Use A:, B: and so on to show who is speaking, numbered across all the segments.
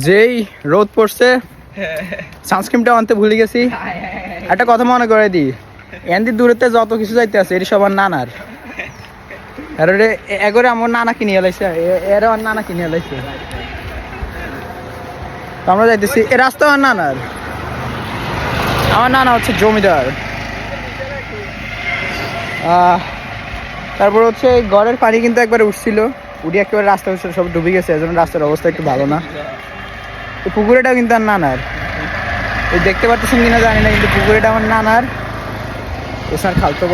A: যেই রোদ পড়ছে সানস্ক্রিনটা আনতে ভুলে গেছি। একটা কথা মনে করে দিই, এনদি দূরেতে যত কিছু যাইতে আছে এটি সবার নানার। আর এগরে আমার নানা কিনে এলাইছে, এরা আমার নানা কিনে এলাইছে। তো আমরা যাইতেছি, এ রাস্তা আমার নানার। আমার নানা হচ্ছে জমিদার। তারপর হচ্ছে ঘরের পানি কিন্তু একবারে উঠছিল, উঠে একেবারে রাস্তা উঠছিল, সব ডুবে গেছে। এজন্য রাস্তার অবস্থা একটু ভালো না। এই পুকুরেটাও কিন্তু আর নানার, এই দেখতে পাচ্ছেন কিনা জানি না, কিন্তু পুকুরেটা আমার নানার। ওসার খালতো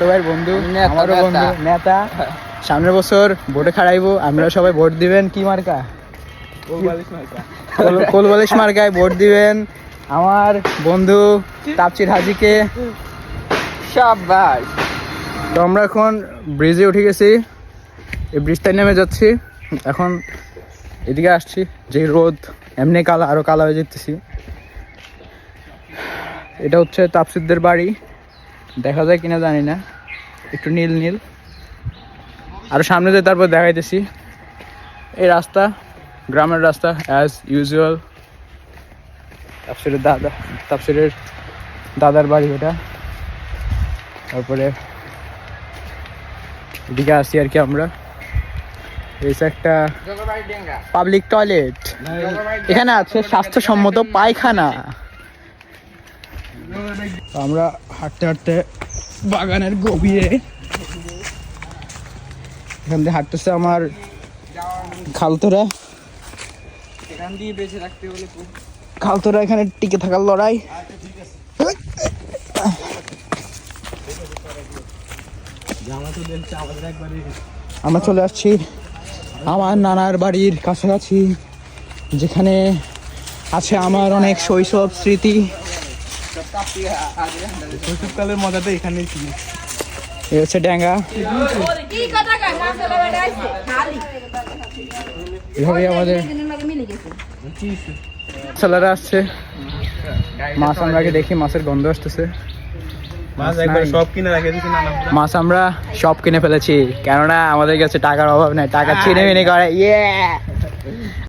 A: ভাইয়ের বন্ধু, আমারও বন্ধু, নেতা। সামনের বছর ভোটে খাড়াইবো, আমরা সবাই ভোট দিবেন কি মার্কা? কোলবালিশ মার্কায় ভোট দিবেন আমার বন্ধু তাপসির হাজিকে। শাবাশ। তো আমরা এখন ব্রিজে উঠে গেছি, এই ব্রিজটায় নেমে যাচ্ছি। এখন এদিকে আসছি, যে রোদ এমনি কালা, আরো কালা হয়ে যেতেছি। এটা হচ্ছে তাপসিরদের বাড়ি, দেখা যায় কিনা জানি না, একটু নীল নীল। আরো সামনে যেয়ে তারপর দেখাইতেছি। এই রাস্তা গ্রামের রাস্তা অ্যাজ ইউজুয়াল। তাপসিরের দাদার বাড়ি এটা। তারপরে এদিকে আসি আর কি আমরা। এই একটা পাবলিক টয়লেট, এখানে আছে স্বাস্থ্যসম্মত পায়খানা। আমরা হাঁটতে হাঁটতে বাগানের গভীরে, এখান দিয়ে হাঁটতেছে আমার খালতোরা। খালতোরা এখানে টিকে থাকার লড়াই। আমরা চলে আসছি আমার নানার বাড়ির কাছাকাছি, যেখানে আছে আমার অনেক শৈশব স্মৃতি। শৈশবকালের মজাটা এখানেই ছিল। এই হচ্ছে ড্যাঙ্গা। এভাবেই আমাদের ছেলেরা আসছে। মাছ আমরা আগে দেখি, মাছের গন্ধ আসতেছে। মাছ আমরা সব কিনে ফেলেছি, কেননা আমাদের কাছে টাকার অভাব নেই। টাকা চিনে মিনে করে।